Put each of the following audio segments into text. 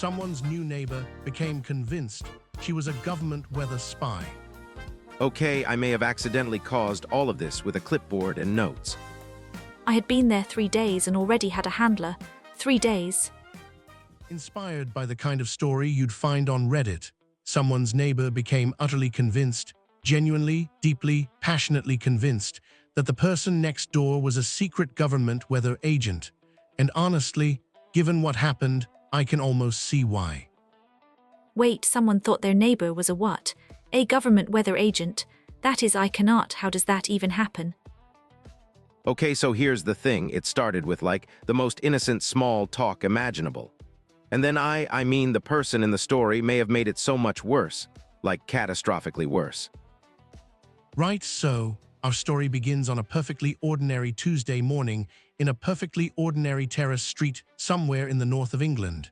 Someone's new neighbor became convinced she was a government weather spy. Okay, I may have accidentally caused all of this with a clipboard and notes. I had been there 3 days and already had a handler. 3 days. Inspired by the kind of story you'd find on Reddit, someone's neighbor became utterly convinced, genuinely, deeply, passionately convinced, that the person next door was a secret government weather agent. And honestly, given what happened, I can almost see why. Wait, someone thought their neighbor was a what? A government weather agent. That is, I cannot. How does that even happen? Okay, so here's the thing. It started with like the most innocent small talk imaginable. And then I mean the person in the story may have made it so much worse, like catastrophically worse. Right, so our story begins on a perfectly ordinary Tuesday morning in a perfectly ordinary terrace street somewhere in the north of England.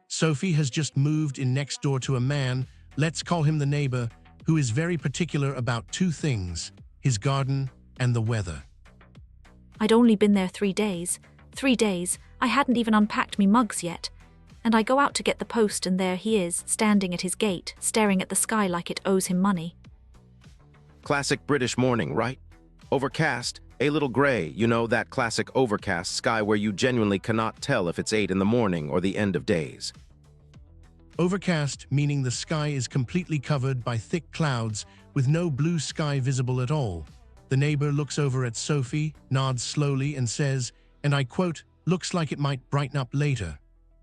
Sophie has just moved in next door to a man, let's call him the neighbor, who is very particular about two things, his garden and the weather. I'd only been there 3 days. 3 days. I hadn't even unpacked me mugs yet. And I go out to get the post and there he is, standing at his gate, staring at the sky like it owes him money. Classic British morning, right? Overcast, a little gray, you know, that classic overcast sky where you genuinely cannot tell if it's 8 in the morning or the end of days. Overcast meaning the sky is completely covered by thick clouds with no blue sky visible at all. The neighbor looks over at Sophie, nods slowly and says, and I quote, looks like it might brighten up later,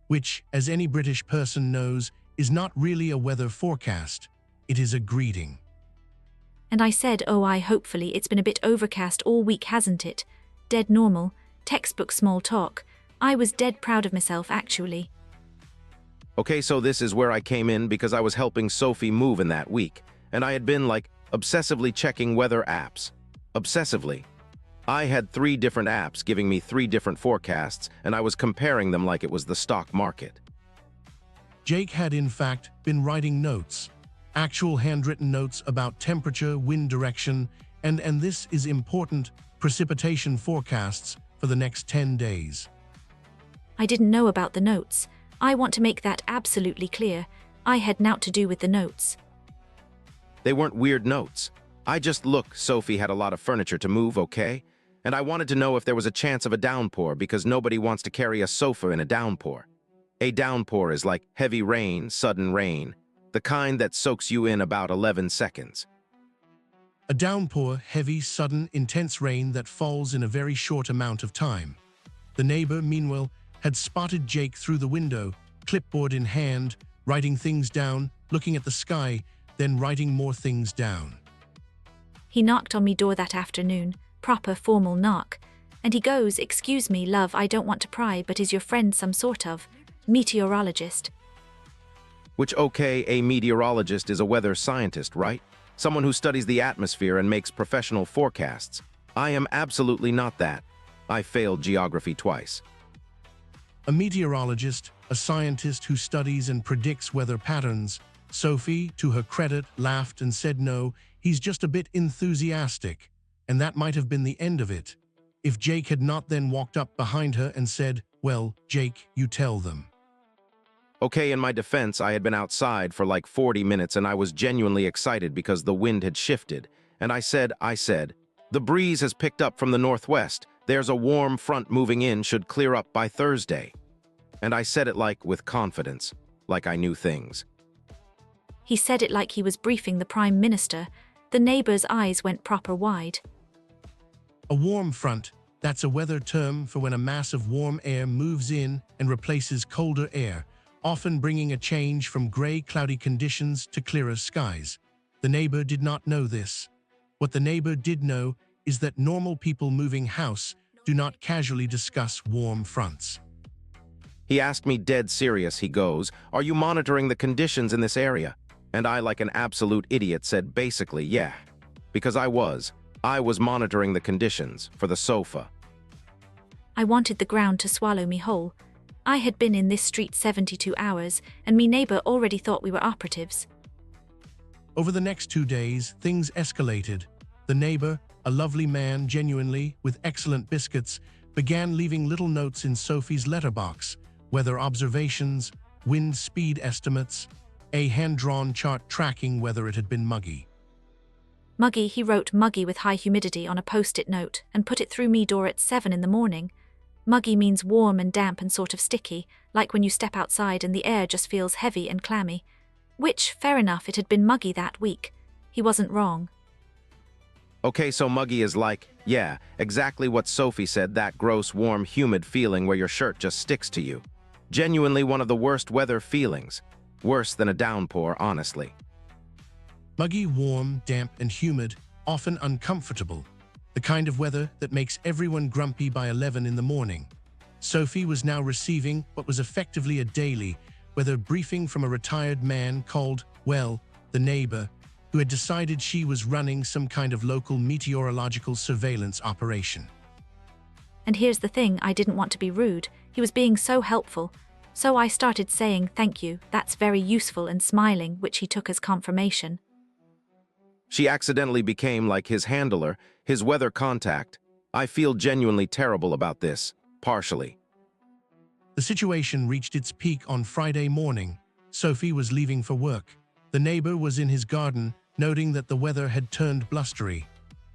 which, as any British person knows, is not really a weather forecast. It is a greeting. And I said, oh, hopefully it's been a bit overcast all week, hasn't it? Dead normal, textbook small talk. I was dead proud of myself, actually. Okay, so this is where I came in because I was helping Sophie move in that week, and I had been, like, obsessively checking weather apps. Obsessively. I had 3 different apps giving me 3 different forecasts, and I was comparing them like it was the stock market. Jake had, in fact, been writing notes. Actual handwritten notes about temperature, wind direction, and this is important, precipitation forecasts for the next 10 days. I didn't know about the notes. I want to make that absolutely clear. I had naught to do with the notes. They weren't weird notes. Look, Sophie had a lot of furniture to move, okay? And I wanted to know if there was a chance of a downpour because nobody wants to carry a sofa in a downpour. A downpour is like heavy rain, sudden rain, the kind that soaks you in about 11 seconds. A downpour, heavy, sudden, intense rain that falls in a very short amount of time. The neighbor, meanwhile, had spotted Jake through the window, clipboard in hand, writing things down, looking at the sky, then writing more things down. He knocked on me door that afternoon, proper formal knock, and he goes, excuse me, love, I don't want to pry, but is your friend some sort of meteorologist? Which, okay, a meteorologist is a weather scientist, right? Someone who studies the atmosphere and makes professional forecasts. I am absolutely not that. I failed geography twice. A meteorologist, a scientist who studies and predicts weather patterns. Sophie, to her credit, laughed and said no, he's just a bit enthusiastic. And that might have been the end of it, if Jake had not then walked up behind her and said, well, Jake, you tell them. Okay, in my defense, I had been outside for like 40 minutes and I was genuinely excited because the wind had shifted. And I said, the breeze has picked up from the northwest. There's a warm front moving in, should clear up by Thursday. And I said it like with confidence, like I knew things. He said it like he was briefing the Prime Minister. The neighbor's eyes went proper wide. A warm front, that's a weather term for when a mass of warm air moves in and replaces colder air, often bringing a change from gray, cloudy conditions to clearer skies. The neighbor did not know this. What the neighbor did know is that normal people moving house do not casually discuss warm fronts. He asked me dead serious, he goes, are you monitoring the conditions in this area? And I, like an absolute idiot, said basically, yeah. Because I was monitoring the conditions for the sofa. I wanted the ground to swallow me whole. I had been in this street 72 hours, and me neighbor already thought we were operatives. Over the next 2 days, things escalated. The neighbor, a lovely man genuinely, with excellent biscuits, began leaving little notes in Sophie's letterbox, weather observations, wind speed estimates, a hand-drawn chart tracking whether it had been muggy. Muggy, he wrote muggy with high humidity on a post-it note and put it through me door at 7 in the morning. Muggy means warm and damp and sort of sticky, like when you step outside and the air just feels heavy and clammy. Which, fair enough, it had been muggy that week. He wasn't wrong. Okay, so muggy is like, yeah, exactly what Sophie said, that gross, warm, humid feeling where your shirt just sticks to you. Genuinely one of the worst weather feelings. Worse than a downpour, honestly. Muggy, warm, damp, and humid, often uncomfortable. The kind of weather that makes everyone grumpy by 11 in the morning. Sophie was now receiving what was effectively a daily weather briefing from a retired man called, well, the neighbor, who had decided she was running some kind of local meteorological surveillance operation. And here's the thing, I didn't want to be rude. He was being so helpful. So I started saying, thank you, that's very useful, and smiling, which he took as confirmation. She accidentally became like his handler, his weather contact. I feel genuinely terrible about this, partially. The situation reached its peak on Friday morning. Sophie was leaving for work. The neighbor was in his garden, noting that the weather had turned blustery.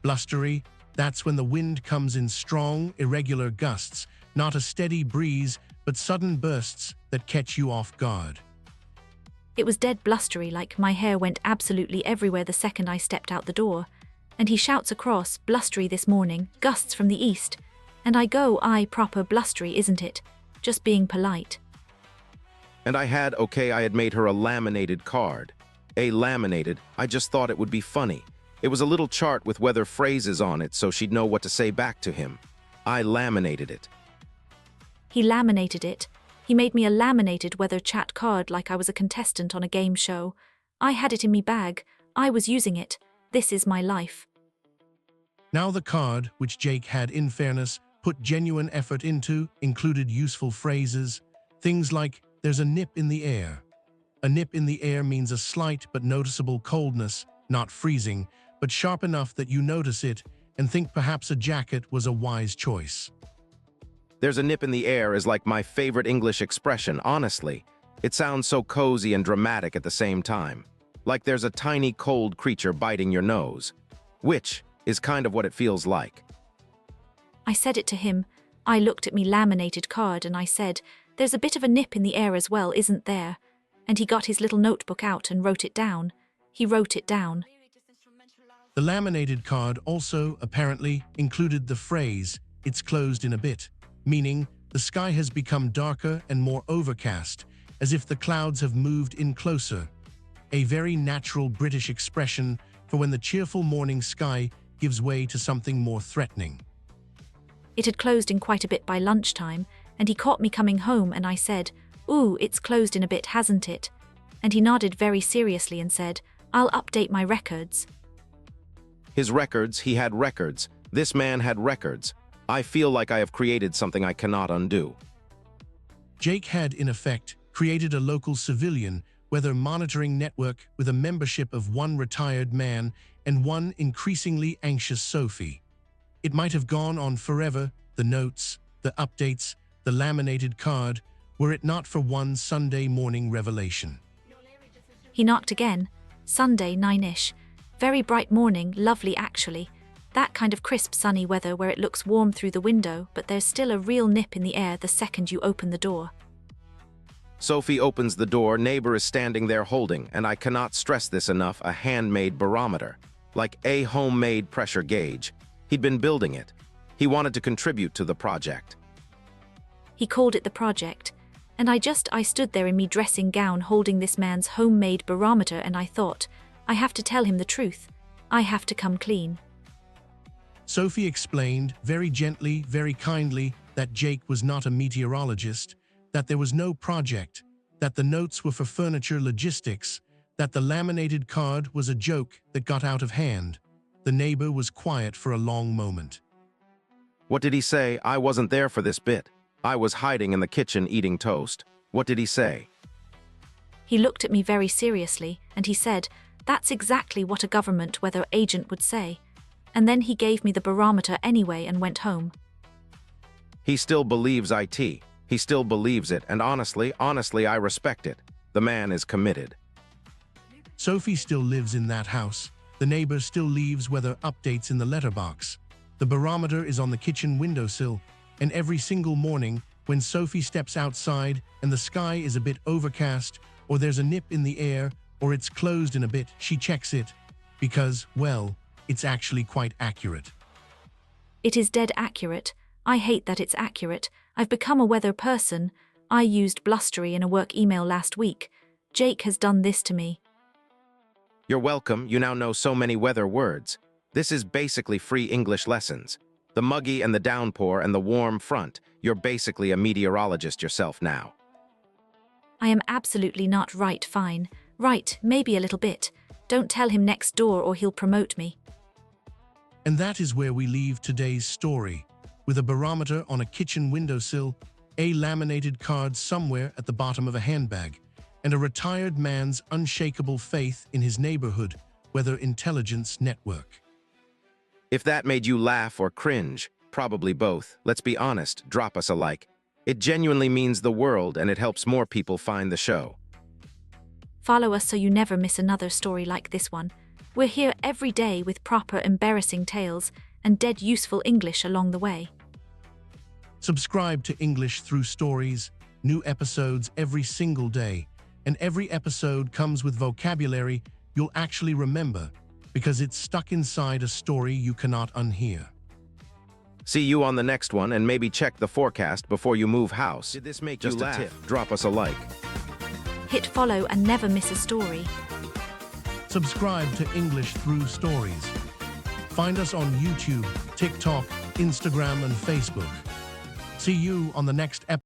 Blustery, that's when the wind comes in strong, irregular gusts, not a steady breeze, but sudden bursts that catch you off guard. It was dead blustery, like my hair went absolutely everywhere the second I stepped out the door. And he shouts across, blustery this morning, gusts from the east. And I go, aye, proper blustery, isn't it? Just being polite. And I had made her a laminated card. I just thought it would be funny. It was a little chart with weather phrases on it so she'd know what to say back to him. I laminated it. He laminated it. He made me a laminated weather chat card like I was a contestant on a game show. I had it in me bag. I was using it. This is my life. Now the card, which Jake had, in fairness, put genuine effort into, included useful phrases, things like, there's a nip in the air. A nip in the air means a slight but noticeable coldness, not freezing, but sharp enough that you notice it and think perhaps a jacket was a wise choice. There's a nip in the air is like my favorite English expression, honestly. It sounds so cozy and dramatic at the same time. Like there's a tiny cold creature biting your nose. Which is kind of what it feels like. I said it to him. I looked at me laminated card and I said, there's a bit of a nip in the air as well, isn't there? And he got his little notebook out and wrote it down. He wrote it down. The laminated card also, apparently, included the phrase, it's closed in a bit, meaning the sky has become darker and more overcast, as if the clouds have moved in closer. A very natural British expression for when the cheerful morning sky gives way to something more threatening. It had closed in quite a bit by lunchtime, and he caught me coming home and I said, ooh, it's closed in a bit, hasn't it? And he nodded very seriously and said, I'll update my records. His records, he had records. This man had records. I feel like I have created something I cannot undo. Jake had, in effect, created a local civilian weather monitoring network with a membership of one retired man and one increasingly anxious Sophie. It might have gone on forever, the notes, the updates, the laminated card, were it not for one Sunday morning revelation. He knocked again. Sunday, 9-ish. Very bright morning, lovely actually. That kind of crisp sunny weather where it looks warm through the window, but there's still a real nip in the air the second you open the door. Sophie opens the door, neighbor is standing there holding, and I cannot stress this enough, a handmade barometer. Like a homemade pressure gauge. He'd been building it. He wanted to contribute to the project. He called it the project. And I stood there in me dressing gown holding this man's homemade barometer and I thought, I have to tell him the truth. I have to come clean. Sophie explained, very gently, very kindly, that Jake was not a meteorologist, that there was no project, that the notes were for furniture logistics, that the laminated card was a joke that got out of hand. The neighbor was quiet for a long moment. What did he say? I wasn't there for this bit. I was hiding in the kitchen eating toast. What did he say? He looked at me very seriously and he said, that's exactly what a government weather agent would say. And then he gave me the barometer anyway and went home. He still believes IT. He still believes it, and honestly, I respect it. The man is committed. Sophie still lives in that house. The neighbor still leaves weather updates in the letterbox. The barometer is on the kitchen windowsill, and every single morning, when Sophie steps outside and the sky is a bit overcast, or there's a nip in the air, or it's closed in a bit, she checks it, because, well, it's actually quite accurate. It is dead accurate. I hate that it's accurate. I've become a weather person. I used blustery in a work email last week. Jake has done this to me. You're welcome, you now know so many weather words. This is basically free English lessons. The muggy and the downpour and the warm front. You're basically a meteorologist yourself now. I am absolutely not right, fine. Right, maybe a little bit. Don't tell him next door or he'll promote me. And that is where we leave today's story, with a barometer on a kitchen windowsill, a laminated card somewhere at the bottom of a handbag, and a retired man's unshakable faith in his neighborhood weather intelligence network. If that made you laugh or cringe, probably both, let's be honest, drop us a like. It genuinely means the world and it helps more people find the show. Follow us so you never miss another story like this one. We're here every day with proper embarrassing tales and dead useful English along the way. Subscribe to English Through Stories, new episodes every single day, and every episode comes with vocabulary you'll actually remember, because it's stuck inside a story you cannot unhear. See you on the next one, and maybe check the forecast before you move house. Did this make Just you a laugh? tip. Drop us a like. Hit follow and never miss a story. Subscribe to English Through Stories. Find us on YouTube, TikTok, Instagram, and Facebook. See you on the next episode.